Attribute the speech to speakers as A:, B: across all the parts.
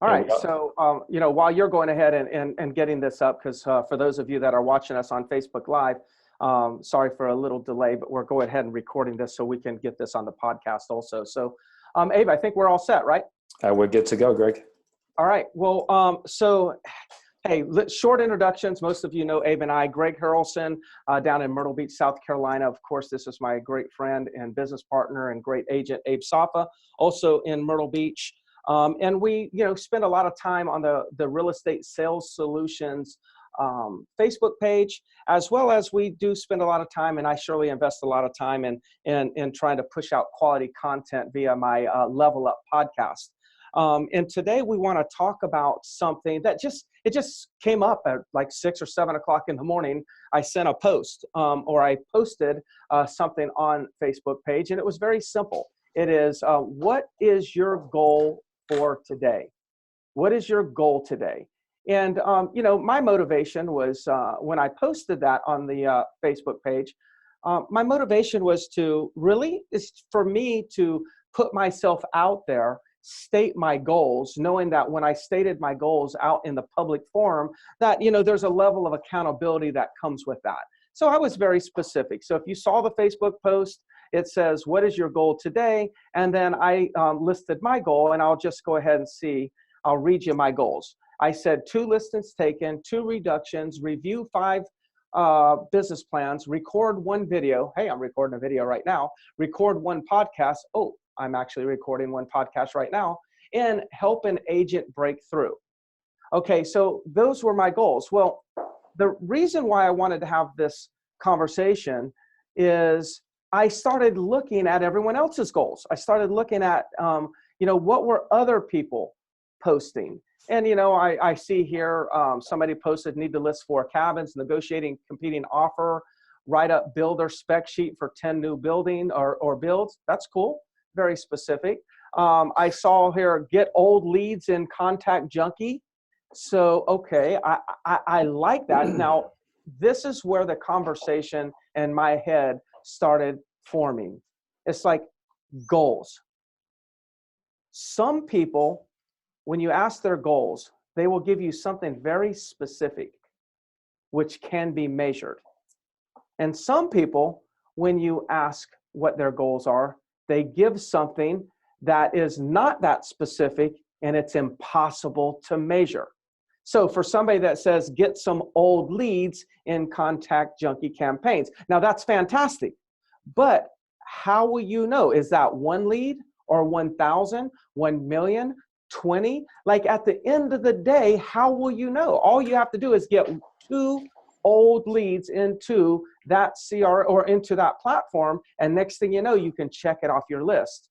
A: All
B: There we
A: right.
B: go.
A: So, while you're going ahead and getting this up, because for those of you that are watching us on Facebook Live, sorry for a little delay, but we're going ahead and recording this so we can get this on the podcast also. So, Abe, I think we're all set, right?
B: We're good to go, Greg.
A: All right. Well, hey, short introductions. Most of you know Abe and I. Greg Harrelson, down in Myrtle Beach, South Carolina. Of course, this is my great friend and business partner and great agent, Abe Sapa, also in Myrtle Beach. And we, spend a lot of time on the Real Estate Sales Solutions Facebook page, as well as we do spend a lot of time, and I surely invest a lot of time in trying to push out quality content via my Level Up podcast. And today we want to talk about something that just came up at like 6 or 7 o'clock in the morning. I sent a post or I posted something on Facebook page, and it was very simple. It is, what is your goal for today? What is your goal today? And, my motivation was when I posted that on the Facebook page, my motivation was for me to put myself out there, state my goals, knowing that when I stated my goals out in the public forum, that, there's a level of accountability that comes with that. So I was very specific. So if you saw the Facebook post, it says, what is your goal today? And then I listed my goal, and I'll just go ahead and I'll read you my goals. I said 2 listings taken, 2 reductions, review 5 business plans, record 1 video. Hey, I'm recording a video right now. Record 1 podcast. Oh, I'm actually recording 1 podcast right now. And help an agent break through. Okay, so those were my goals. Well, the reason why I wanted to have this conversation is I started looking at everyone else's goals. I started looking at, what were other people posting? And, I see here somebody posted, need to list 4 cabins, negotiating competing offer, write up builder spec sheet for 10 new building or builds. That's cool. Very specific. I saw here, get old leads in Contact Junkie. So, okay, I like that. Now, this is where the conversation in my head started forming. It's like goals. Some people, when you ask their goals, they will give you something very specific, which can be measured. And some people, when you ask what their goals are, they give something that is not that specific and it's impossible to measure. So for somebody that says, get some old leads in Contact Junkie campaigns. Now that's fantastic, but how will you know? Is that 1 lead or 1,000, 1 million, 20? Like at the end of the day, how will you know? All you have to do is get 2 old leads into that CR or into that platform. And next thing you know, you can check it off your list.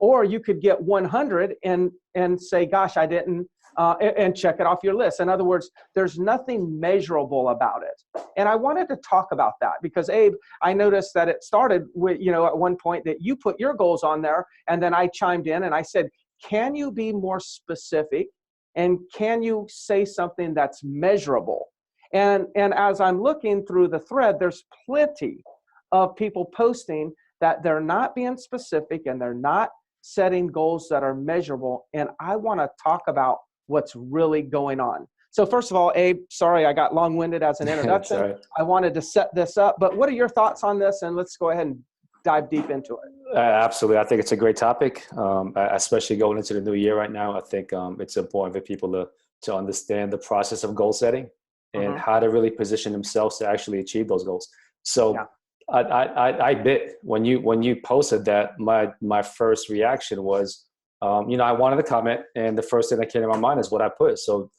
A: Or you could get 100 and say, gosh, I didn't, and check it off your list. In other words, there's nothing measurable about it. And I wanted to talk about that because, Abe, I noticed that it started with, at one point that you put your goals on there, and then I chimed in and I said, can you be more specific? And can you say something that's measurable? And as I'm looking through the thread, there's plenty of people posting that they're not being specific and they're not setting goals that are measurable. And I want to talk about what's really going on. So first of all, Abe, sorry I got long-winded as an introduction.
B: Right.
A: I wanted to set this up, but what are your thoughts on this? And let's go ahead and dive deep into it.
B: Absolutely. I think it's a great topic, especially going into the new year right now. I think it's important for people to understand the process of goal setting and how to really position themselves to actually achieve those goals. So yeah. I bit when you posted that, my first reaction was, I wanted to comment, and the first thing that came to my mind is what I put. So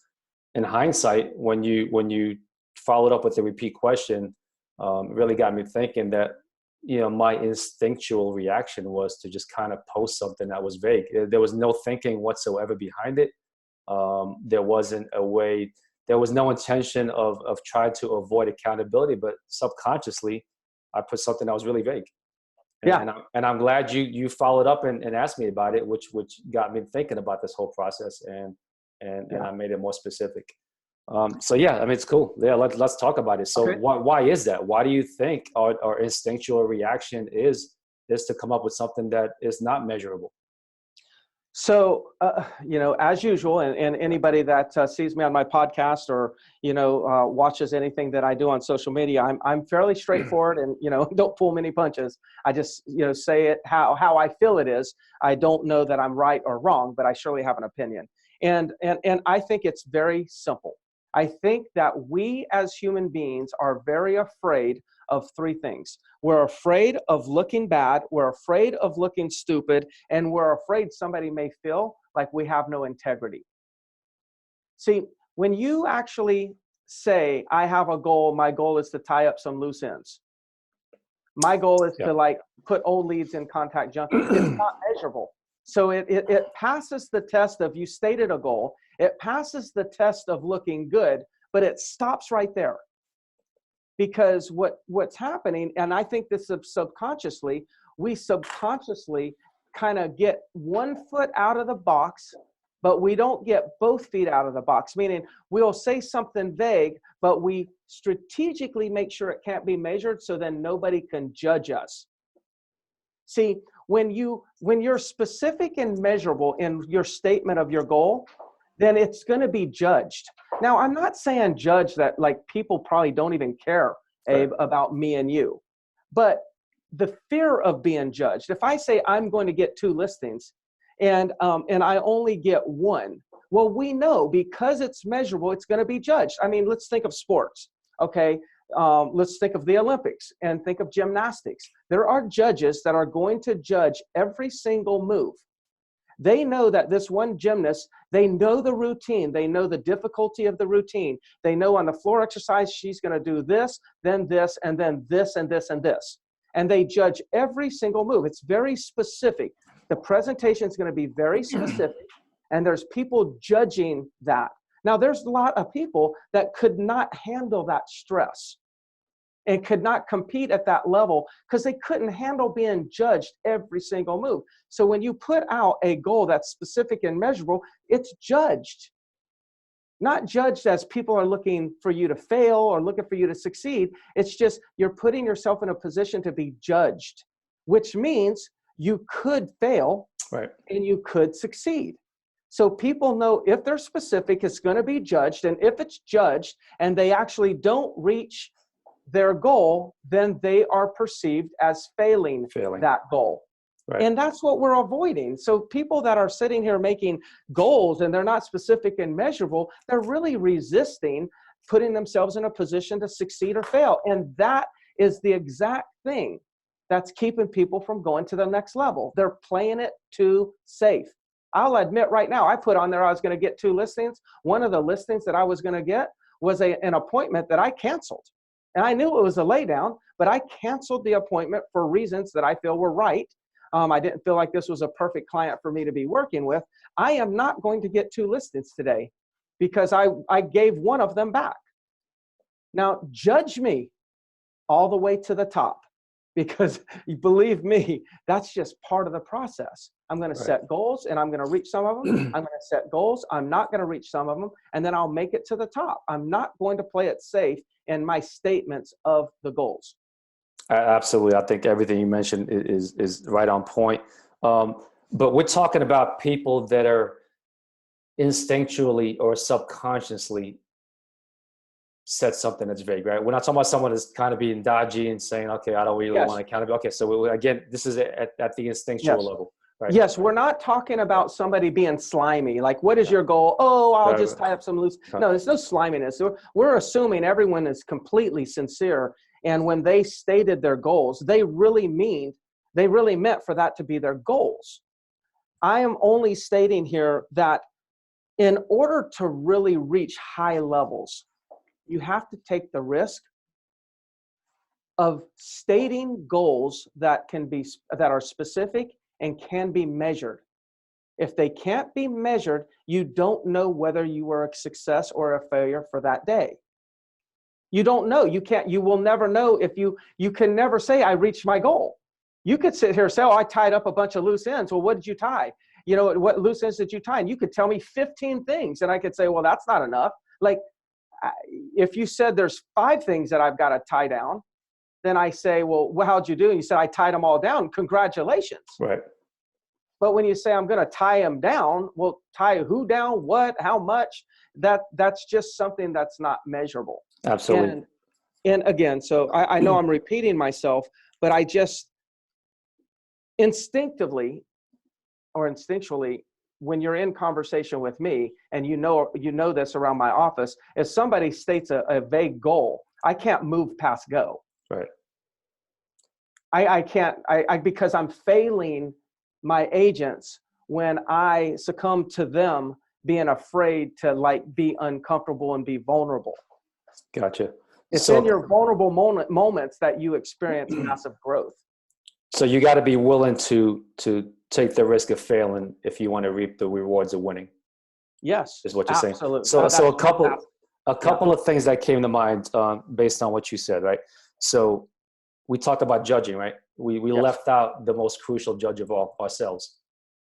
B: in hindsight, when you followed up with the repeat question, it really got me thinking that, my instinctual reaction was to just kind of post something that was vague. There was no thinking whatsoever behind it. There wasn't a way, there was no intention of trying to avoid accountability, but subconsciously I put something that was really vague. And I'm glad you followed up and asked me about it, which got me thinking about this whole process and I made it more specific. So yeah, I mean, it's cool. Yeah, let's talk about it. So why is that? Why do you think our instinctual reaction is to come up with something that is not measurable?
A: So, as usual, and anybody that sees me on my podcast or, watches anything that I do on social media, I'm fairly straightforward and, don't pull many punches. I just, say it how I feel it is. I don't know that I'm right or wrong, but I surely have an opinion. And I think it's very simple. I think that we as human beings are very afraid of three things. We're afraid of looking bad, we're afraid of looking stupid, and we're afraid somebody may feel like we have no integrity. See, when you actually say, I have a goal, my goal is to tie up some loose ends. My goal is to put old leads in contact junk. It's not measurable. So it passes the test of you stated a goal. It passes the test of looking good, but it stops right there. Because what's happening, and I think this is subconsciously, we subconsciously kind of get one foot out of the box, but we don't get both feet out of the box, meaning we'll say something vague, but we strategically make sure it can't be measured so then nobody can judge us. See, when you're specific and measurable in your statement of your goal, then it's going to be judged. Now, I'm not saying judge that like people probably don't even care, Abe, about me and you, but the fear of being judged. If I say I'm going to get 2 listings and I only get 1, well, we know because it's measurable, it's going to be judged. I mean, let's think of sports, okay? Let's think of the Olympics and think of gymnastics. There are judges that are going to judge every single move. They know that this one gymnast, they know the routine. They know the difficulty of the routine. They know on the floor exercise, she's going to do this, and then this, and this, and this. And they judge every single move. It's very specific. The presentation is going to be very specific, and there's people judging that. Now, there's a lot of people that could not handle that stress and could not compete at that level because they couldn't handle being judged every single move. So when you put out a goal that's specific and measurable, it's judged. Not judged as people are looking for you to fail or looking for you to succeed. It's just you're putting yourself in a position to be judged, which means you could fail and you could succeed. So people know if they're specific, it's going to be judged. And if it's judged and they actually don't reach their goal, then they are perceived as failing. That goal. And that's what we're avoiding. So people that are sitting here making goals and they're not specific and measurable, they're really resisting putting themselves in a position to succeed or fail. And that is the exact thing that's keeping people from going to the next level. They're playing it too safe. I'll admit right now, I put on there I was going to get 2 listings. One of the listings that I was going to get was an appointment that I canceled. And I knew it was a laydown, but I canceled the appointment for reasons that I feel were right. I didn't feel like this was a perfect client for me to be working with. I am not going to get 2 listings today because I gave one of them back. Now, judge me all the way to the top because believe me, that's just part of the process. I'm going to set goals and I'm going to reach some of them. I'm going to set goals. I'm not going to reach some of them. And then I'll make it to the top. I'm not going to play it safe in my statements of the goals.
B: Absolutely. I think everything you mentioned is right on point. But we're talking about people that are instinctually or subconsciously set something that's vague, right? We're not talking about someone that's kind of being dodgy and saying, okay, I don't really want accountability. Okay, so again, this is at the instinctual level. Right?
A: Yes, we're not talking about somebody being slimy. Like, what is your goal? Oh, I'll just tie up some loose. No, there's no sliminess. We're assuming everyone is completely sincere. And when they stated their goals, they really meant for that to be their goals. I am only stating here that in order to really reach high levels, you have to take the risk of stating goals that are specific and can be measured. If they can't be measured, you don't know whether you were a success or a failure for that day. You don't know. You will never know if you can never say, I reached my goal. You could sit here and say, oh, I tied up a bunch of loose ends. Well, what did you tie? What loose ends did you tie? And you could tell me 15 things. And I could say, well, that's not enough. Like, if you said there's 5 things that I've got to tie down, then I say, well, how'd you do? And you said, I tied them all down. Congratulations.
B: Right.
A: But when you say I'm going to tie him down, well, tie who down, what, how much? That's just something that's not measurable.
B: Absolutely.
A: And again, so I know I'm repeating myself, but I just instinctually, when you're in conversation with me, and you know this around my office, if somebody states a vague goal, I can't move past go.
B: Right.
A: I can't, because I'm failing my agents when I succumb to them being afraid to like be uncomfortable and be vulnerable.
B: Gotcha.
A: It's in your vulnerable moments that you experience massive growth.
B: So you got to be willing to take the risk of failing if you want to reap the rewards of winning.
A: Yes,
B: is what you're
A: absolutely.
B: saying. So a couple of things that came to mind based on what you said, right? So we talked about judging, right? We left out the most crucial judge of all, ourselves,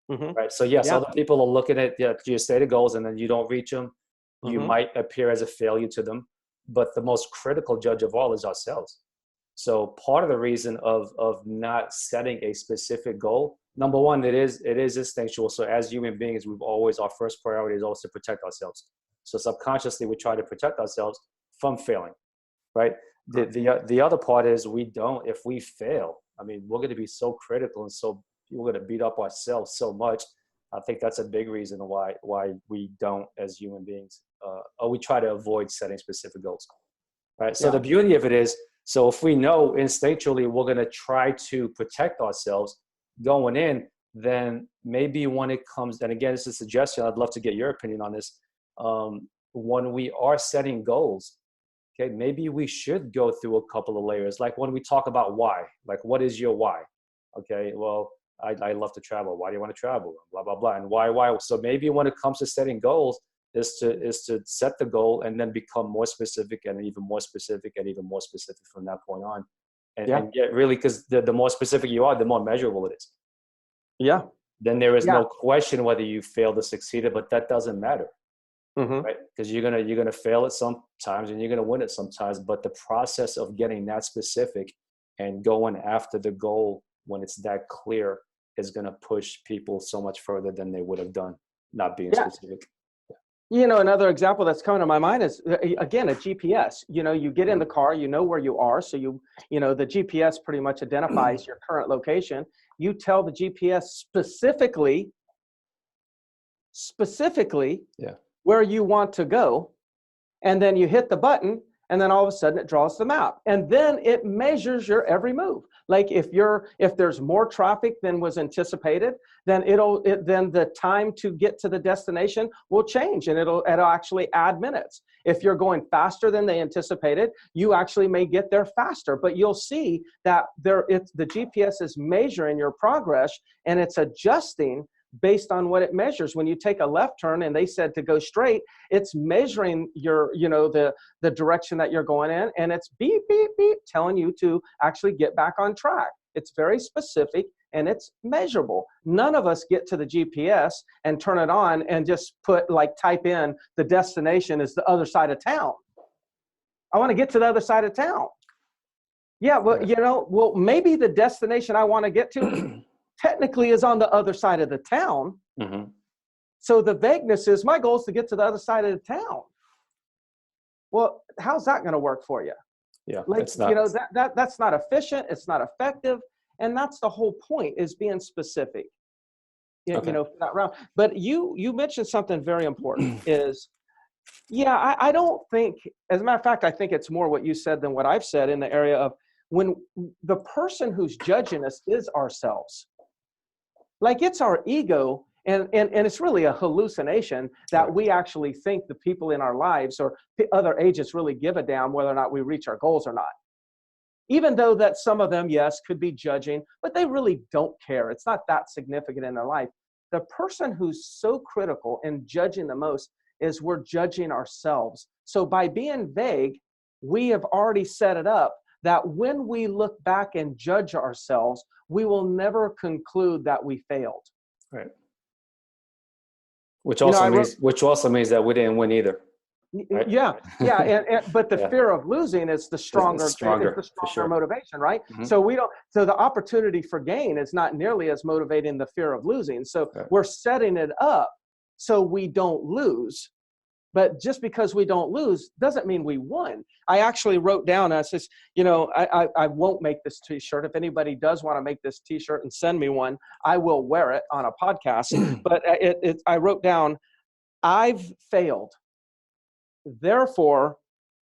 B: right? So yes, other people are looking at your stated goals, and then you don't reach them. You might appear as a failure to them, but the most critical judge of all is ourselves. So part of the reason of not setting a specific goal, number one, it is instinctual. So as human beings, our first priority is always to protect ourselves. So subconsciously, we try to protect ourselves from failing, right? The other part is if we fail, I mean, we're going to be so critical, and so we're going to beat up ourselves so much. I think that's a big reason why we don't, as human beings, or we try to avoid setting specific goals, right? So the beauty of it is, so if we know instinctually we're going to try to protect ourselves going in, then maybe when it comes, and again, it's a suggestion, I'd love to get your opinion on this. When we are setting goals, okay, maybe we should go through a couple of layers. Like when we talk about why, like what is your why? Okay, well, I love to travel. Why do you want to travel? Blah, blah, blah. And why? So maybe when it comes to setting goals, is to set the goal and then become more specific and even more specific and even more specific from that point on. And yet really, because the more specific you are, the more measurable it is.
A: Yeah.
B: Then there is no question whether you failed or succeeded, but that doesn't matter. Right? Because you're gonna fail it sometimes and you're gonna win it sometimes. But the process of getting that specific and going after the goal when it's that clear is gonna push people so much further than they would have done not being specific.
A: You know, another example that's coming to my mind is, again, a GPS. You know, you get in the car, you know where you are. So you know, the GPS pretty much identifies your current location. You tell the GPS specifically where you want to go. And then you hit the button, and then all of a sudden it draws the map. And then it measures your every move. Like if there's more traffic than was anticipated, then then the time to get to the destination will change, and it'll actually add minutes. If you're going faster than they anticipated, you actually may get there faster. But you'll see that the GPS is measuring your progress, and it's adjusting based on what it measures. When you take a left turn and they said to go straight, it's measuring your, the direction that you're going in, and it's beep, beep, beep, telling you to actually get back on track. It's very specific and it's measurable. None of us get to the GPS and turn it on and just type in the destination is the other side of town. I want to get to the other side of town. Yeah, well, maybe the destination I want to get to technically is on the other side of the town. So the vagueness is, my goal is to get to the other side of the town. Well, how's that going to work for you?
B: Yeah,
A: it's not. That's not efficient. It's not effective. And that's the whole point, is being specific, for that round. But you mentioned something very important is, I don't think, as a matter of fact, I think it's more what you said than what I've said in the area of when the person who's judging us is ourselves. Like it's our ego, and it's really a hallucination that we actually think the people in our lives or other agents really give a damn whether or not we reach our goals or not. Even though that some of them, yes, could be judging, but they really don't care. It's not that significant in their life. The person who's so critical and judging the most is we're judging ourselves. So by being vague, we have already set it up that when we look back and judge ourselves, we will never conclude that we failed.
B: Right. Which also means that we didn't win either. right?
A: Yeah, yeah, but the
B: Yeah,
A: fear of losing is the
B: it's
A: stronger,
B: stronger for sure.
A: motivation, right?
B: Hmm.
A: So we don't. So the opportunity for gain is not nearly as motivating the fear of losing. So
B: Right.
A: we're setting it up so we don't lose. But just because we don't lose doesn't mean we won. I actually wrote down, I says, I won't make this t-shirt. If anybody does want to make this t-shirt and send me one, I will wear it on a podcast. But I wrote down, I've failed. Therefore,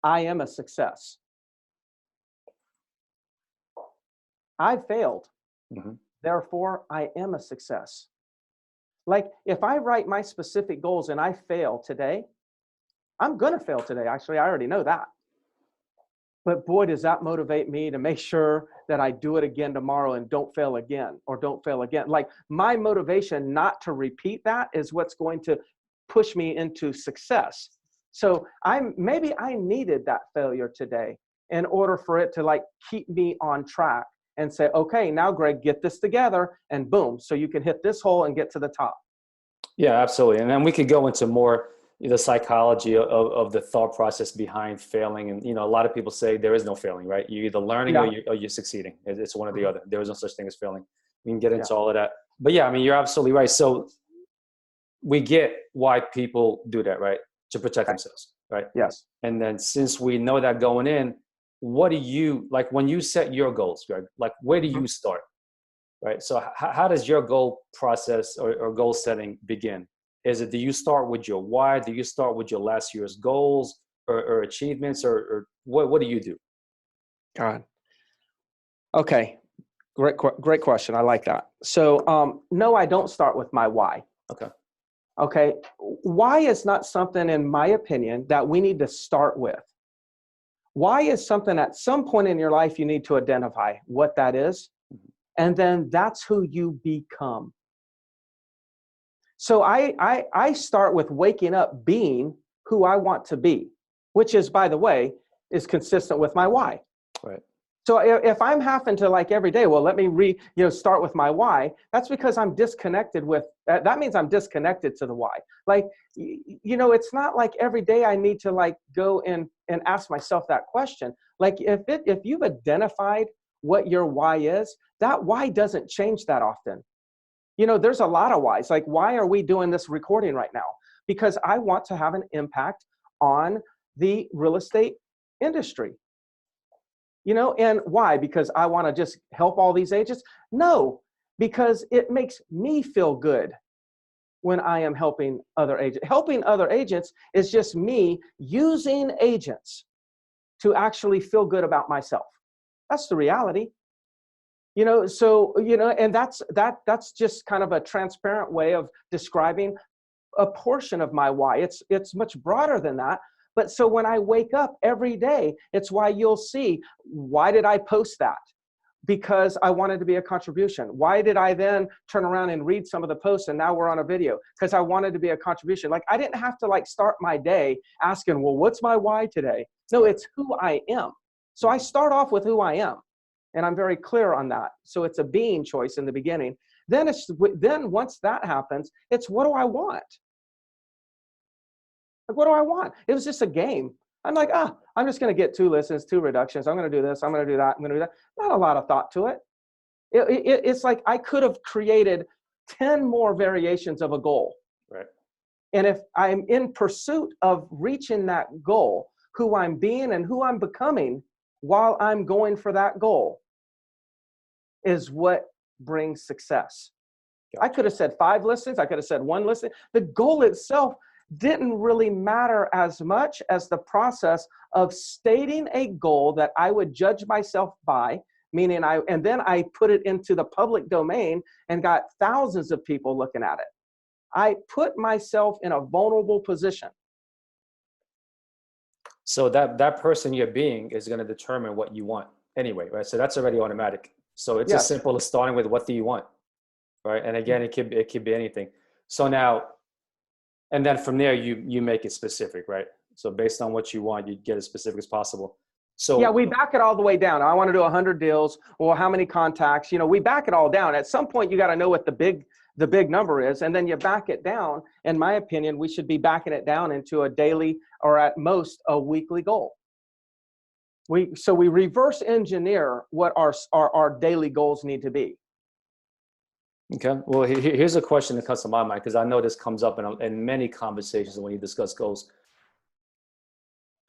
A: I am a success. I failed.
B: Hmm.
A: Therefore, I am a success. Like if I write my specific goals and I fail today, I'm going to fail today. Actually, I already know that. But boy, does that motivate me to make sure that I do it again tomorrow and don't fail again or don't fail again. Like my motivation not to repeat that is what's going to push me into success. So maybe I needed that failure today in order for it to like keep me on track and say, okay, now Greg, get this together and boom. So you can hit this hole and get to the top.
B: Yeah, absolutely. And then we could go into more the psychology of the thought process behind failing. And, a lot of people say there is no failing, right? You're either learning
A: Yeah.
B: or you're succeeding. It's one or the other. There is no such thing as failing. We can get into
A: Yeah.
B: all of that. But yeah, I mean, you're absolutely right. So we get why people do that, right? To protect themselves, right?
A: Yes.
B: And then since we know that going in, what do you, like when you set your goals, Greg, like where do you start, right? So how does your goal process or goal setting begin? Do you start with your why? Do you start with your last year's goals or achievements or what do you do?
A: God. Okay. Great question. I like that. So, no, I don't start with my why.
B: Okay.
A: Okay. Why is not something, in my opinion, that we need to start with. Why is something at some point in your life you need to identify what that is, and then that's who you become. So I start with waking up being who I want to be, which is, by the way, is consistent with my why.
B: Right.
A: So if I'm having to like every day, well, let me start with my why, that's because I'm disconnected with, that means I'm disconnected to the why. Like, it's not like every day I need to like go and ask myself that question. Like if you've identified what your why is, that why doesn't change that often. There's a lot of whys. Like, why are we doing this recording right now? Because I want to have an impact on the real estate industry. And why? Because I want to just help all these agents? No, because it makes me feel good when I am helping other agents. Helping other agents is just me using agents to actually feel good about myself. That's the reality. And that's just kind of a transparent way of describing a portion of my why. It's much broader than that. But so when I wake up every day, it's why you'll see, why did I post that? Because I wanted to be a contribution. Why did I then turn around and read some of the posts and now we're on a video? Because I wanted to be a contribution. Like I didn't have to like start my day asking, well, what's my why today? No, it's who I am. So I start off with who I am. And I'm very clear on that. So it's a being choice in the beginning. Then once that happens, it's what do I want? Like, what do I want? It was just a game. I'm like, I'm just going to get 2 listens, 2 reductions. I'm going to do this. I'm going to do that. I'm going to do that. Not a lot of thought to it. It's like I could have created 10 more variations of a goal.
B: Right.
A: And if I'm in pursuit of reaching that goal, who I'm being and who I'm becoming while I'm going for that goal is what brings success. Gotcha. I could have said 5 listings. I could have said 1 listing. The goal itself didn't really matter as much as the process of stating a goal that I would judge myself by, and then I put it into the public domain and got thousands of people looking at it. I put myself in a vulnerable position.
B: So that person you're being is going to determine what you want anyway, right? So that's already automatic. So it's as simple as starting with what do you want, right? And again, it could be anything. So now, and then from there, you make it specific, right? So based on what you want, you get as specific as possible. So
A: yeah, we back it all the way down. I want to do 100 deals. Well, how many contacts? We back it all down. At some point, you got to know what the the big number is, and then you back it down. In my opinion, we should be backing it down into a daily or at most a weekly goal. So we reverse engineer what our daily goals need to be.
B: Okay. Well, here's a question that comes to my mind, because I know this comes up in many conversations when you discuss goals.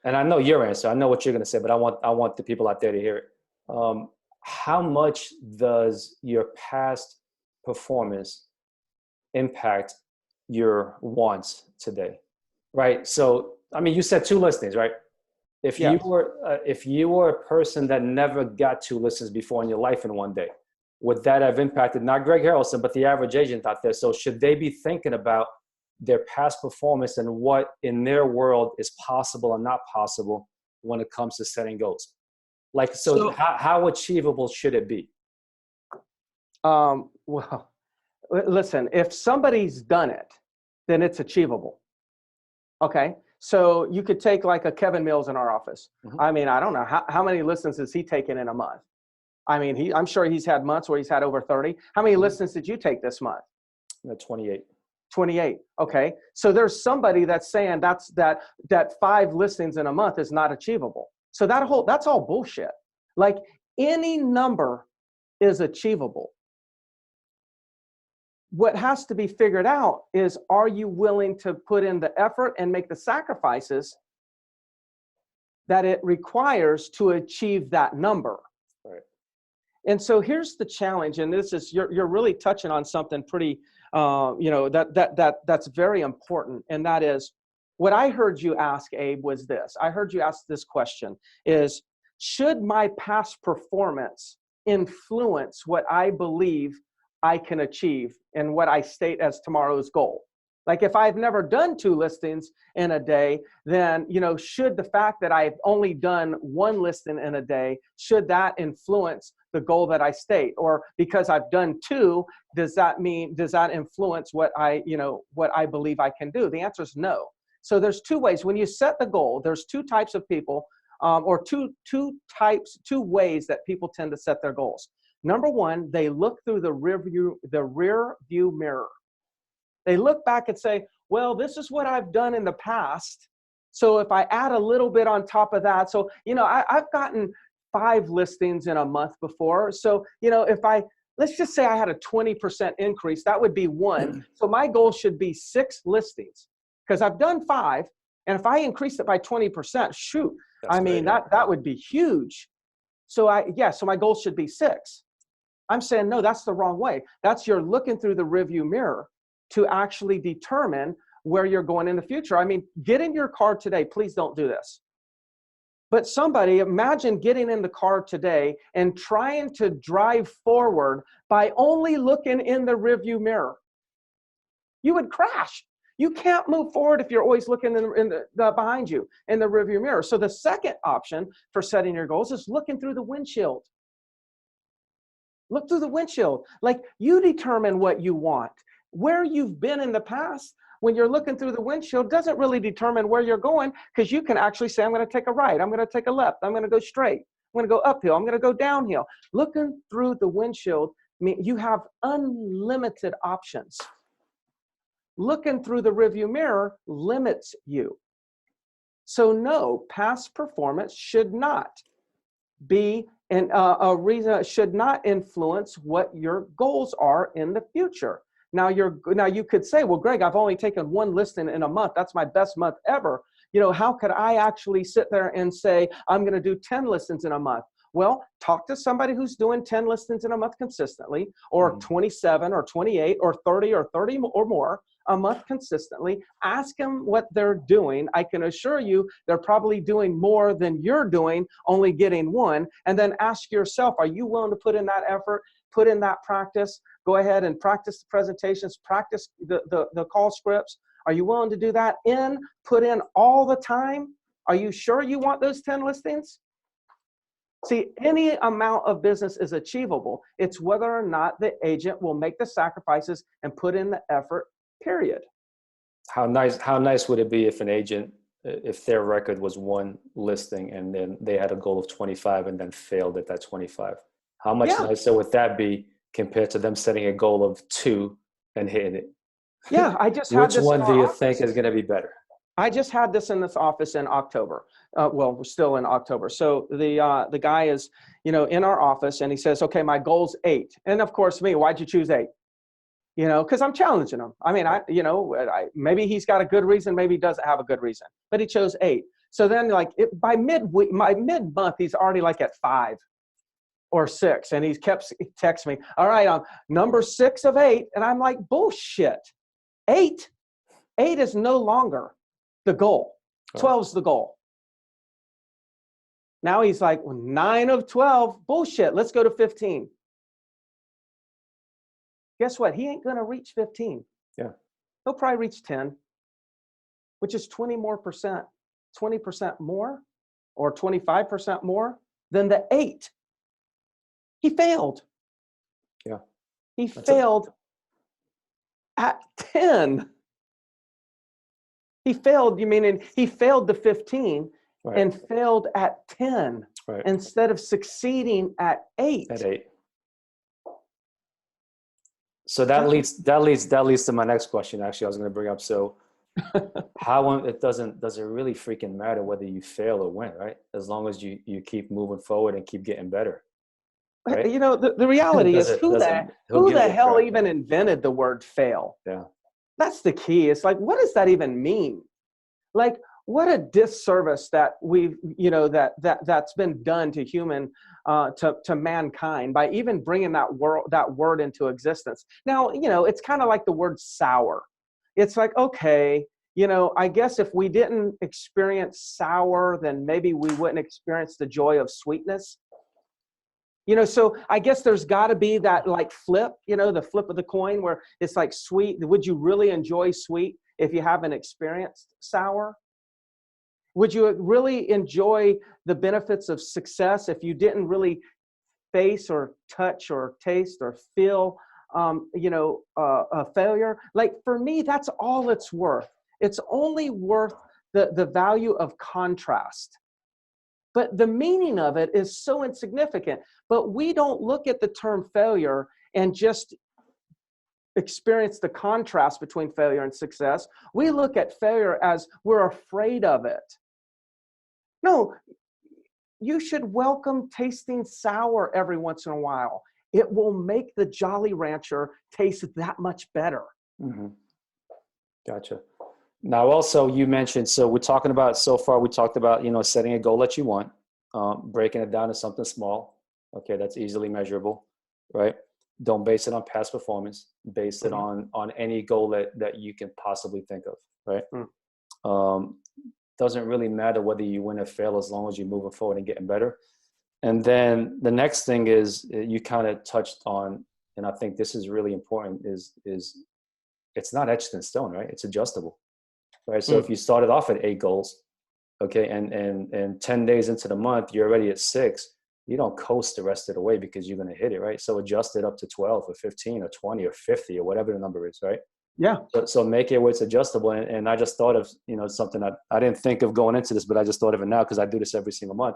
B: And I know your answer. I know what you're going to say, but I want the people out there to hear it. How much does your past performance impact your wants today? Right. So, I mean, you said 2 listings, right? If
A: Yes.
B: you were a person that never got 2 listings before in your life in one day, would that have impacted not Greg Harrelson, but the average agent out there? So should they be thinking about their past performance and what in their world is possible and not possible when it comes to setting goals? Like, so how achievable should it be?
A: Well, listen, if somebody's done it, then it's achievable. Okay. So you could take like a Kevin Mills in our office. Mm-hmm. I mean, I don't know how many listens has he taken in a month? I mean, I'm sure he's had months where he's had over 30. How many listens did you take this month?
B: 28.
A: 28. Okay. So there's somebody that's saying that 5 listings in a month is not achievable. So that's all bullshit. Like, any number is achievable. What has to be figured out is, are you willing to put in the effort and make the sacrifices that it requires to achieve that number?
B: Right.
A: And so here's the challenge, and this is, you're really touching on something pretty, that's very important, and that is, what I heard you ask, Abe, was this. I heard you ask this question: is, should my past performance influence what I believe I can achieve and what I state as tomorrow's goal? Like, if I've never done 2 listings in a day, then, should the fact that I've only done 1 listing in a day, should that influence the goal that I state? Or because I've done 2, does that influence what I believe I can do? The answer is no. So there's 2 ways. When you set the goal, there's 2 types of people, or two ways that people tend to set their goals. Number 1, they look through the rear view mirror. They look back and say, well, this is what I've done in the past. So if I add a little bit on top of that, so, I've gotten 5 listings in a month before. So, let's just say I had a 20% increase, that would be 1. So my goal should be 6 listings, because I've done 5. And if I increase it by 20%, shoot, that would be huge. So my goal should be 6. I'm saying, no, that's the wrong way. You're looking through the rearview mirror to actually determine where you're going in the future. I mean, get in your car today. Please don't do this. But imagine getting in the car today and trying to drive forward by only looking in the rearview mirror. You would crash. You can't move forward if you're always looking behind you in the rearview mirror. So the second option for setting your goals is looking through the windshield. Look through the windshield. Like, you determine what you want. Where you've been in the past, when you're looking through the windshield, doesn't really determine where you're going, because you can actually say, I'm going to take a right, I'm going to take a left, I'm going to go straight, I'm going to go uphill, I'm going to go downhill. Looking through the windshield, you have unlimited options. Looking through the rearview mirror limits you. So no, past performance should not be should not influence what your goals are in the future. Now you could say, well, Greg, I've only taken 1 listing in a month. That's my best month ever. How could I actually sit there and say, I'm going to do 10 listings in a month? Well, talk to somebody who's doing 10 listings in a month consistently, or 27 or 28 or 30 or more a month consistently. Ask them what they're doing. I can assure you they're probably doing more than you're doing, only getting 1. And then ask yourself, are you willing to put in that effort, put in that practice? Go ahead and practice the presentations, practice the call scripts. Are you willing to do that? Put in all the time? Are you sure you want those 10 listings? See, any amount of business is achievable. It's whether or not the agent will make the sacrifices and put in the effort, period.
B: How nice would it be if an agent, if their record was 1 listing and then they had a goal of 25 and then failed at that 25? How much nicer would that be compared to them setting a goal of 2 and hitting it.
A: Yeah, I just had
B: Which
A: this in
B: one do
A: our
B: you think
A: office.
B: is going to be better?
A: I just had this in this office in October. Well, we're still in October. So the guy is, in our office, and he says, "Okay, my goal's 8." And of course, me, why'd you choose 8? Because I'm challenging him. I mean, maybe he's got a good reason, maybe he doesn't have a good reason, but he chose 8. So then, like by midweek, my mid-month, he's already like at 5 or 6, and he kept texting me, "All right, I'm number 6 of 8," and I'm like, "Bullshit, 8 is no longer the goal. 12's the goal." Now he's like, well, 9 of 12, bullshit, let's go to 15. Guess what? He ain't going to reach 15.
B: Yeah.
A: He'll probably reach 10, which is 20% more, or 25% more than the 8. He failed.
B: Yeah.
A: He failed at 10. He failed, he failed the 15 and failed at 10 instead of succeeding at 8.
B: At 8. So that leads to my next question. Actually, I was going to bring up. So it doesn't really freaking matter whether you fail or win, right? As long as you keep moving forward and keep getting better. Right?
A: The reality is who the hell even invented the word fail?
B: Yeah.
A: That's the key. It's like, what does that even mean? Like, what a disservice that that's been done to to mankind by even bringing that word into existence. Now, it's kind of like the word sour. It's like, okay, I guess if we didn't experience sour, then maybe we wouldn't experience the joy of sweetness. So I guess there's got to be that like flip, the flip of the coin where it's like sweet. Would you really enjoy sweet if you haven't experienced sour? Would you really enjoy the benefits of success if you didn't really face or touch or taste or feel, a failure? Like for me, that's all it's worth. It's only worth the value of contrast. But the meaning of it is so insignificant. But we don't look at the term failure and just experience the contrast between failure and success. We look at failure as we're afraid of it. No, you should welcome tasting sour every once in a while. It will make the Jolly Rancher taste that much better.
B: Mm-hmm. Gotcha. Now, also, you mentioned, so we talked about, setting a goal that you want, breaking it down to something small. Okay, that's easily measurable, right? Don't base it on past performance. Base it on any goal that you can possibly think of, right? Doesn't really matter whether you win or fail as long as you're moving forward and getting better. And then the next thing is you kind of touched on, and I think this is really important, is it's not etched in stone, right? It's adjustable, right? So if you started off at 8 goals, okay, and 10 days into the month, you're already at 6, you don't coast the rest of the way because you're going to hit it, right? So adjust it up to 12 or 15 or 20 or 50 or whatever the number is, right?
A: Yeah.
B: So make it where it's adjustable. And I just thought of, something that I didn't think of going into this, but I just thought of it now because I do this every single month.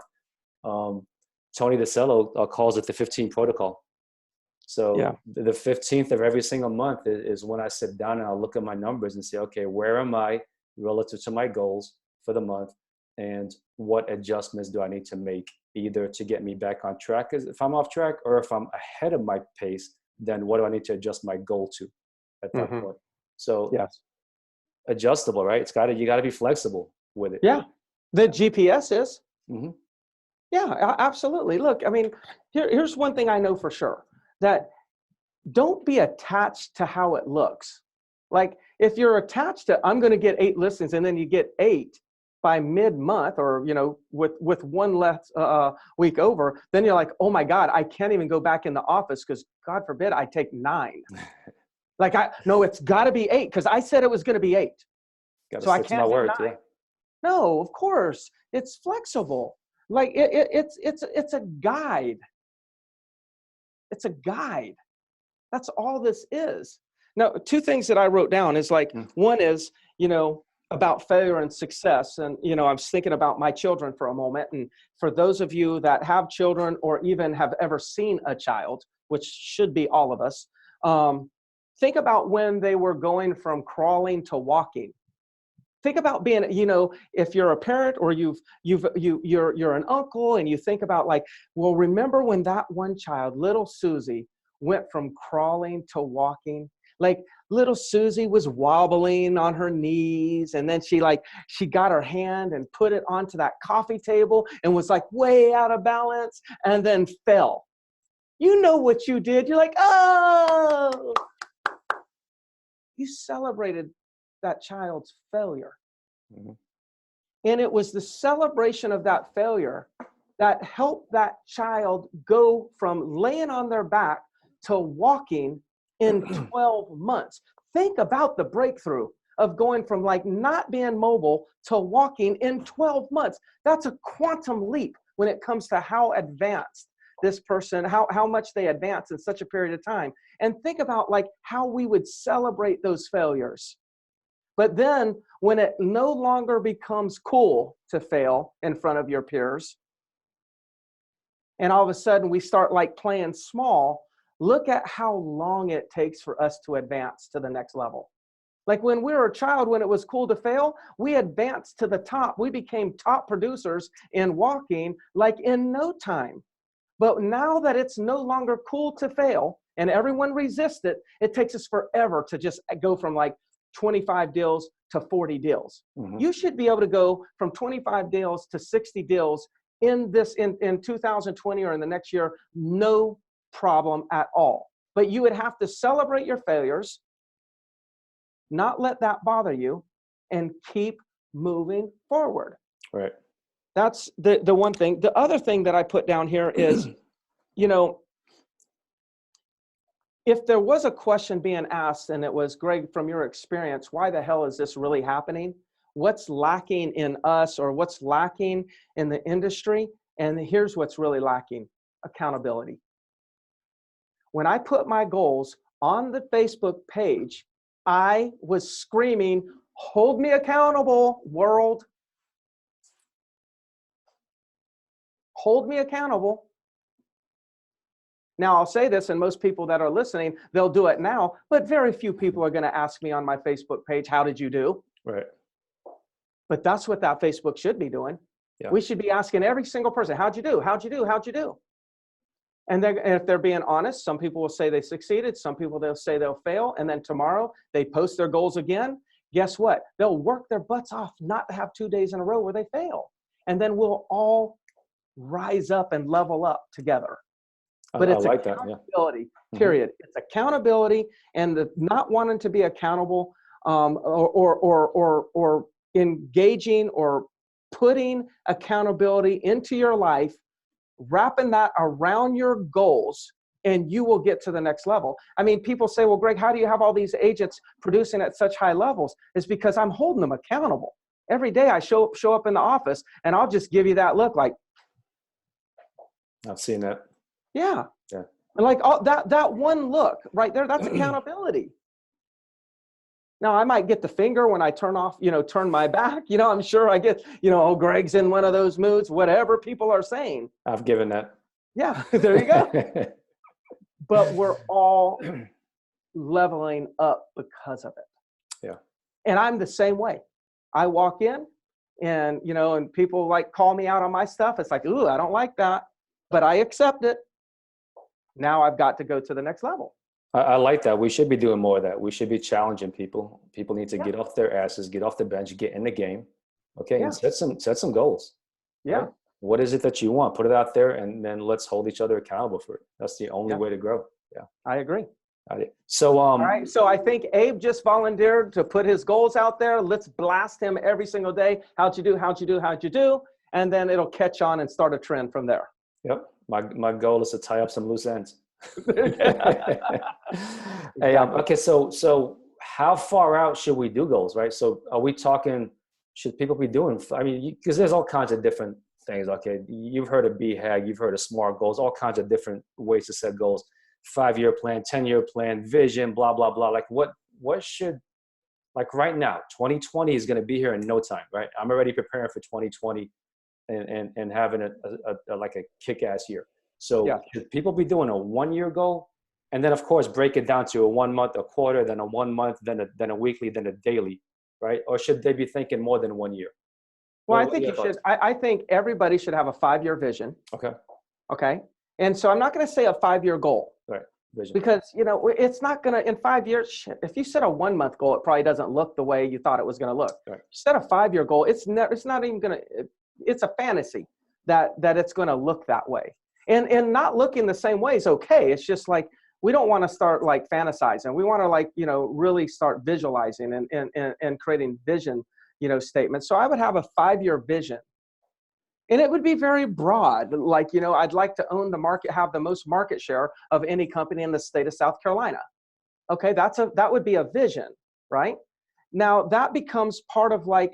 B: Tony DeCello calls it the 15 protocol. So the 15th of every single month is when I sit down and I'll look at my numbers and say, okay, where am I relative to my goals for the month? And what adjustments do I need to make either to get me back on track if I'm off track, or if I'm ahead of my pace, then what do I need to adjust my goal to at that point? So adjustable, right? You got to be flexible with it.
A: Yeah. The GPS is. Yeah, absolutely. Look, I mean, here's one thing I know for sure, that don't be attached to how it looks. Like if you're attached to, I'm going to get 8 listings, and then you get 8 by mid-month, or, with one less week over, then you're like, oh my God, I can't even go back in the office because God forbid I take 9. Like no, it's got to be 8 because I said it was going to be 8.
B: So I can't do 9. Yeah.
A: No, of course it's flexible. Like it's a guide. It's a guide. That's all this is. Now, 2 things that I wrote down is like, one is, about failure and success. And, I was thinking about my children for a moment. And for those of you that have children or even have ever seen a child, which should be all of us, Think about when they were going from crawling to walking. Think about being, you know, if you're a parent or you're an uncle, and you think about like, well, remember when that one child, little Susie, went from crawling to walking? Like little Susie was wobbling on her knees, and then she got her hand and put it onto that coffee table and was like way out of balance and then fell. You know what you did. You're like, oh, you celebrated that child's failure.
B: Mm-hmm.
A: And it was the celebration of that failure that helped that child go from laying on their back to walking in 12 months. Think about the breakthrough of going from like not being mobile to walking in 12 months. That's a quantum leap when it comes to how advanced this person, how much they advance in such a period of time. And think about like how we would celebrate those failures. But then when it no longer becomes cool to fail in front of your peers, and all of a sudden we start like playing small, look at how long it takes for us to advance to the next level. Like when we were a child, when it was cool to fail, we advanced to the top. We became top producers in walking like in no time. But now that it's no longer cool to fail and everyone resists it, it takes us forever to just go from like 25 deals to 40 deals.
B: Mm-hmm.
A: You should be able to go from 25 deals to 60 deals in 2020 or in the next year, no problem at all. But you would have to celebrate your failures, not let that bother you, and keep moving forward.
B: Right.
A: That's the one thing. The other thing that I put down here is, you know, if there was a question being asked and it was, Greg, from your experience, why the hell is this really happening? What's lacking in us, or what's lacking in the industry? And here's what's really lacking: accountability. When I put my goals on the Facebook page, I was screaming, hold me accountable, world. Hold me accountable. Now, I'll say this, and most people that are listening, they'll do it now, but very few people are going to ask me on my Facebook page, how did you do?
B: Right.
A: But that's what that Facebook should be doing.
B: Yeah.
A: We should be asking every single person, how'd you do? How'd you do? How'd you do? And if they're being honest, some people will say they succeeded. Some people, they'll say they'll fail. And then tomorrow they post their goals again. Guess what? They'll work their butts off not to have 2 days in a row where they fail. And then we'll all rise up and level up together. But it's
B: like
A: accountability,
B: that, yeah.
A: Period. Mm-hmm. It's accountability, and the not wanting to be accountable, or engaging or putting accountability into your life, wrapping that around your goals, and you will get to the next level. I mean, people say, well, Greg, how do you have all these agents producing at such high levels? It's because I'm holding them accountable. Every day I show up in the office, and I'll just give you that look like,
B: I've seen that.
A: Yeah.
B: Yeah.
A: And like that one look right there, that's accountability. Now I might get the finger when I turn my back, I'm sure I get, oh, Greg's in one of those moods, whatever people are saying.
B: I've given that.
A: Yeah, there you go. But we're all leveling up because of it.
B: Yeah.
A: And I'm the same way. I walk in and, and people like call me out on my stuff. It's like, ooh, I don't like that, but I accept it. Now I've got to go to the next level.
B: I like that. We should be doing more of that. We should be challenging people. People need to get off their asses, get off the bench, get in the game. Okay. And set some goals.
A: Yeah.
B: Right? What is it that you want? Put it out there, and then let's hold each other accountable for it. That's the only way to grow. Yeah.
A: I agree.
B: So,
A: all right. So I think Abe just volunteered to put his goals out there. Let's blast him every single day. How'd you do? How'd you do? How'd you do? And then it'll catch on and start a trend from there.
B: Yep. My goal is to tie up some loose ends. Hey, okay. So how far out should we do goals, right? So are we talking, should people be doing, I mean, because there's all kinds of different things. Okay. You've heard of BHAG, you've heard of SMART goals, all kinds of different ways to set goals, 5-year plan, 10-year plan, vision, blah, blah, blah. Like what should, like right now, 2020 is going to be here in no time, right? I'm already preparing for 2020 and having a kick-ass year. So should people be doing a 1-year goal, And then of course, break it down to a 1 month, a quarter, then a 1 month, then a weekly, then a daily, right? Or should they be thinking more than 1 year?
A: Well, I
B: What are
A: think
B: your
A: you should.
B: thoughts?
A: I think everybody should have a 5-year vision.
B: Okay.
A: Okay. And so I'm not going to say a 5-year goal.
B: Right. Vision.
A: Because, it's not going to, in 5 years, shit, if you set a 1-month goal, it probably doesn't look the way you thought it was going to look.
B: Right.
A: Set a 5-year goal. It's not even going to, it's a fantasy that it's going to look that way. And not looking the same way is okay. It's just like, we don't want to start like fantasizing. We want to like, really start visualizing and creating vision, statements. So I would have a 5-year vision. And it would be very broad. Like, I'd like to own the market, have the most market share of any company in the state of South Carolina. Okay, that would be a vision, right? Now that becomes part of like,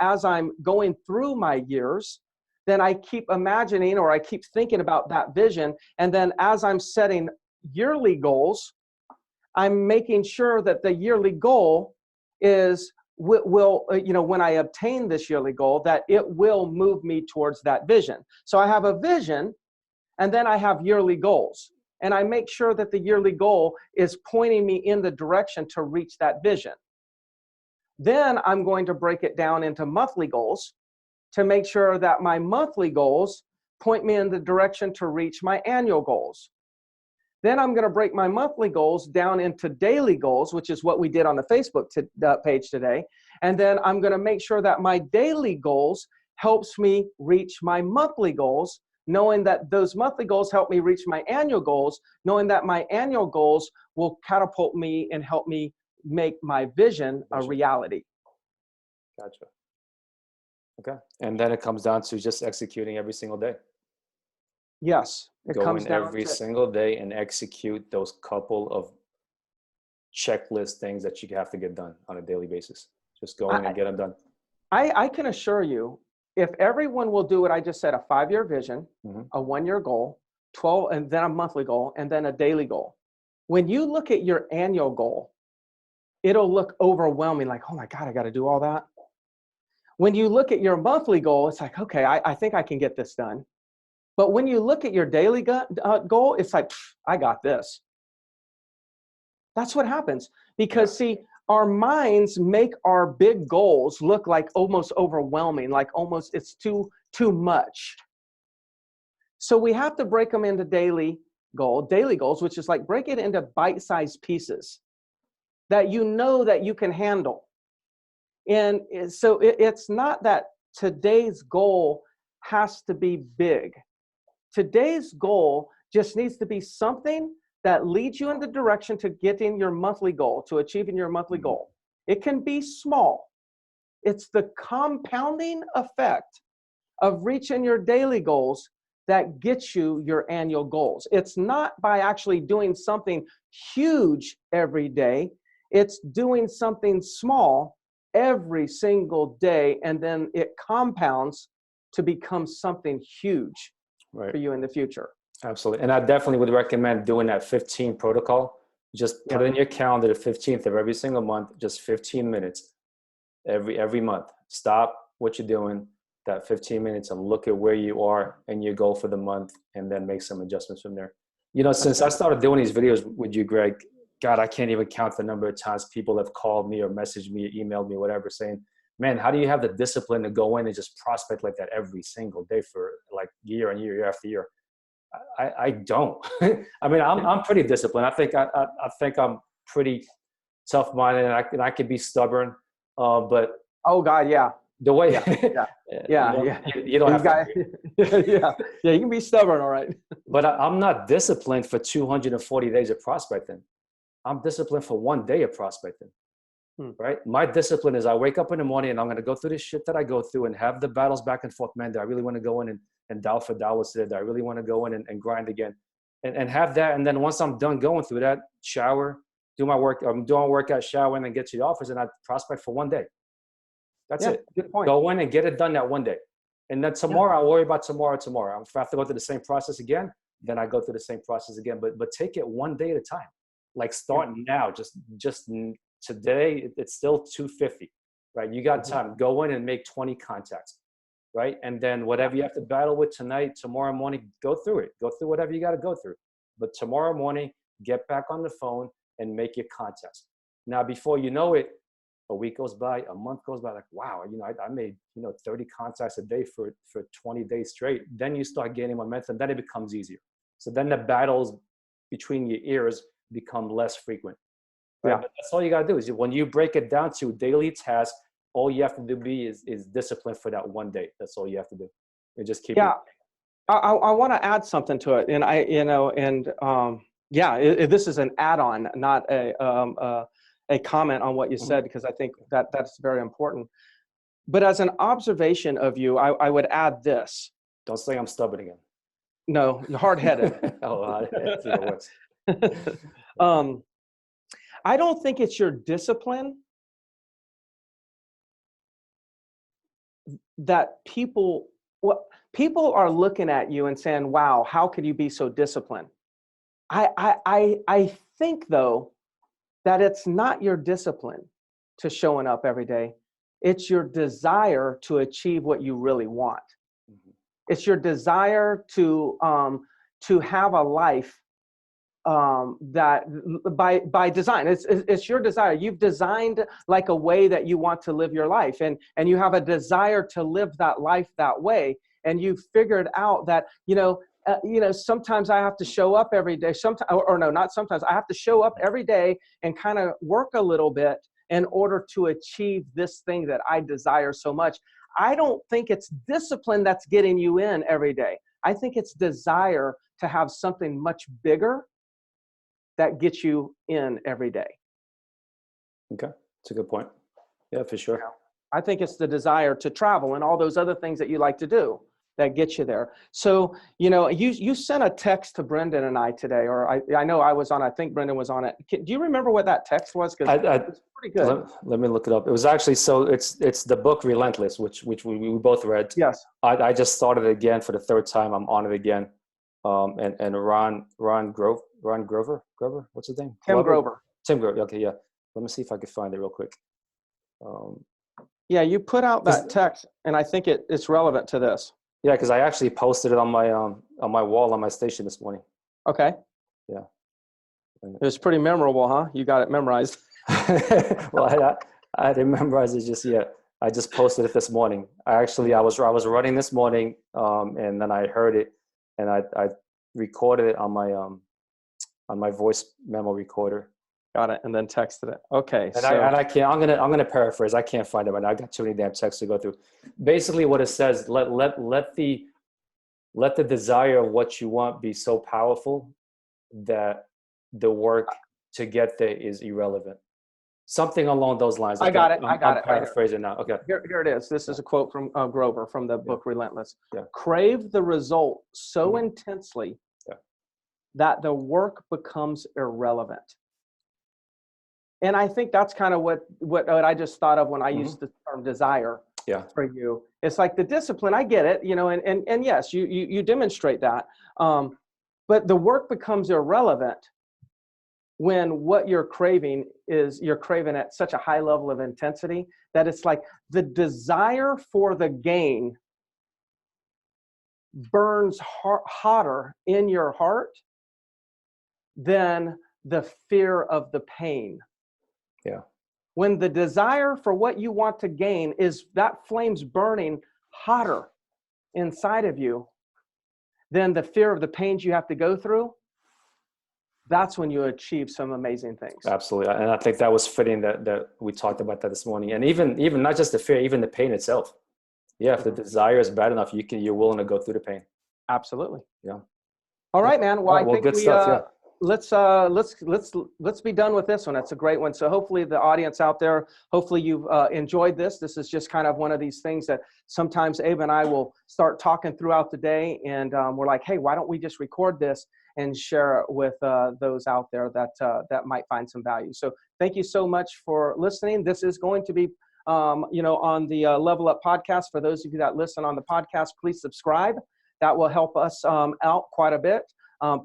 A: as I'm going through my years, then I keep imagining or I keep thinking about that vision. And then as I'm setting yearly goals, I'm making sure that the yearly goal is will when I obtain this yearly goal, that it will move me towards that vision. So I have a vision, and then I have yearly goals, and I make sure that the yearly goal is pointing me in the direction to reach that vision. Then I'm going to break it down into monthly goals to make sure that my monthly goals point me in the direction to reach my annual goals. Then I'm going to break my monthly goals down into daily goals, which is what we did on the Facebook page today. And then I'm going to make sure that my daily goals helps me reach my monthly goals, knowing that those monthly goals help me reach my annual goals, knowing that my annual goals will catapult me and help me make my vision a reality.
B: Gotcha. Okay. And then it comes down to just executing every single day.
A: Yes. It
B: Go
A: comes
B: in
A: down
B: every
A: to
B: single day and execute those couple of checklist things that you have to get done on a daily basis. Just go in and get them done.
A: I can assure you, if everyone will do what I just said, a 5-year vision, a 1-year goal, 12, and then a monthly goal, and then a daily goal. When you look at your annual goal, it'll look overwhelming, like, oh my God, I got to do all that. When you look at your monthly goal, it's like, okay, I think I can get this done. But when you look at your daily goal, it's like, I got this. That's what happens. Because see, our minds make our big goals look like almost overwhelming, like almost it's too much. So we have to break them into daily goals, which is like break it into bite-sized pieces that that you can handle. And so it's not that today's goal has to be big. Today's goal just needs to be something that leads you in the direction to getting your monthly goal, to achieving your monthly goal. It can be small. It's the compounding effect of reaching your daily goals that gets you your annual goals. It's not by actually doing something huge every day. It's doing something small every single day, and then it compounds to become something huge for you in the future.
B: Absolutely. And I definitely would recommend doing that 15 protocol. Just put it in your calendar the 15th of every single month, just 15 minutes every month. Stop what you're doing, that 15 minutes, and look at where you are and your goal for the month, and then make some adjustments from there. Since I started doing these videos with you, Greg, God, I can't even count the number of times people have called me or messaged me or emailed me, whatever, saying, man, how do you have the discipline to go in and just prospect like that every single day for like year and year after year? I don't. I mean, I'm pretty disciplined. I think I'm pretty tough-minded, and I can be stubborn. But
A: oh God, yeah.
B: The way, you don't have
A: to. You can be stubborn, all right.
B: But I'm not disciplined for 240 days of prospecting. I'm disciplined for 1 day of prospecting. Right? My discipline is I wake up in the morning and I'm going to go through the shit that I go through and have the battles back and forth. Man, do I really want to go in and dial for dollars today? Do I really want to go in and grind again? And have that. And then once I'm done going through that, shower, do my work. I'm doing workout, shower, and then get to the office, and I prospect for 1 day. That's it.
A: Good point.
B: Go in and get it done that 1 day. And then tomorrow, I'll worry about tomorrow. If I have to go through the same process again, then I go through the same process again. But take it 1 day at a time. Like starting now, just today, it's still 250, right? You got time. Go in and make 20 contacts, right? And then whatever you have to battle with tonight, tomorrow morning, go through it. Go through whatever you got to go through. But tomorrow morning, get back on the phone and make your contacts. Now, before you know it, a week goes by, a month goes by, like, wow, I made, 30 contacts a day for 20 days straight. Then you start gaining momentum, then it becomes easier. So then the battles between your ears become less frequent. Right?
A: Yeah.
B: But that's all you gotta do is when you break it down to daily tasks, all you have to do is discipline for that one day. That's all you have to do. And just keep it.
A: I want to add something to it. And this is an add-on, not a comment on what you said, because I think that's very important. But as an observation of you, I would add this.
B: Don't say I'm stubborn again.
A: No, you're hard-headed.
B: That's even worse.
A: I don't think it's your discipline that people are looking at you and saying, wow, how could you be so disciplined? I think, though, that it's not your discipline to showing up every day. It's your desire to achieve what you really want. Mm-hmm. It's your desire to have a life that by design. It's your desire. You've designed like a way that you want to live your life, and you have a desire to live that life that way. And you've figured out that, sometimes I have to show up every day. Not sometimes. I have to show up every day and kind of work a little bit in order to achieve this thing that I desire so much. I don't think it's discipline that's getting you in every day. I think it's desire to have something much bigger that gets you in every day.
B: Okay, that's a good point. Yeah, for sure.
A: I think it's the desire to travel and all those other things that you like to do that get you there. So, you sent a text to Brendan and I today, or I know I was on, I think Brendan was on it. Do you remember what that text was? Because it's pretty good.
B: Let me look it up. It was actually, it's the book Relentless, which we both read.
A: Yes.
B: I just started it again for the third time. I'm on it again. And Ron Grover, what's his name?
A: Tim Grover.
B: Tim Grover. Okay. Yeah. Let me see if I can find it real quick.
A: Yeah. You put out that text, and I think it's relevant to this.
B: Yeah. Cause I actually posted it on my wall on my station this morning.
A: Okay.
B: Yeah.
A: It was pretty memorable, huh? You got it memorized.
B: Well, I didn't memorize it just yet. I just posted it this morning. I was running this morning, and then I heard it, and I recorded it on my voice memo recorder.
A: Got it, and then texted it. Okay.
B: And I'm gonna paraphrase. I can't find it right now. I got too many damn texts to go through. Basically, what it says: let the desire of what you want be so powerful that the work to get there is irrelevant. Something along those lines.
A: I got it. I'm
B: paraphrasing now. Okay.
A: Here it is. This is a quote from Grover from the book Relentless.
B: Yeah.
A: Crave the result so intensely that the work becomes irrelevant. And I think that's kind of what I just thought of when I used the term desire for you. It's like the discipline, I get it, and yes, you demonstrate that. But the work becomes irrelevant when what you're craving at such a high level of intensity that it's like the desire for the gain burns hotter in your heart than the fear of the pain.
B: Yeah.
A: When the desire for what you want to gain is that flame's burning hotter inside of you than the fear of the pains you have to go through, that's when you achieve some amazing things.
B: Absolutely. And I think that was fitting that we talked about that this morning. And even not just the fear, even the pain itself. Yeah. If the desire is bad enough, you're willing to go through the pain.
A: Absolutely.
B: Yeah.
A: All right, man. Well, I think
B: good stuff.
A: let's be done with this one. That's a great one. So hopefully the audience out there, hopefully you've enjoyed this. This is just kind of one of these things that sometimes Abe and I will start talking throughout the day, and we're like, hey, why don't we just record this and share it with those out there that might find some value. So thank you so much for listening. This is going to be on the Level Up podcast. For those of you that listen on the podcast, please subscribe. That will help us out quite a bit.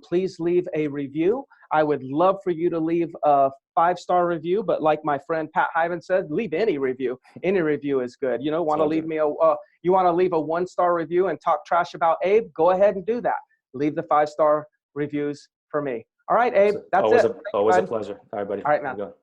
A: Please leave a review. I would love for you to leave a 5-star review, but like my friend Pat Hyven said, leave any review. Any review is good. You want to leave me you want to leave a 1-star review and talk trash about Abe? Go ahead and do that. Leave the 5-star reviews for me. All right, Abe, that's
B: always
A: it.
B: always a pleasure. All right, buddy.
A: All right, man.
B: Have a good one.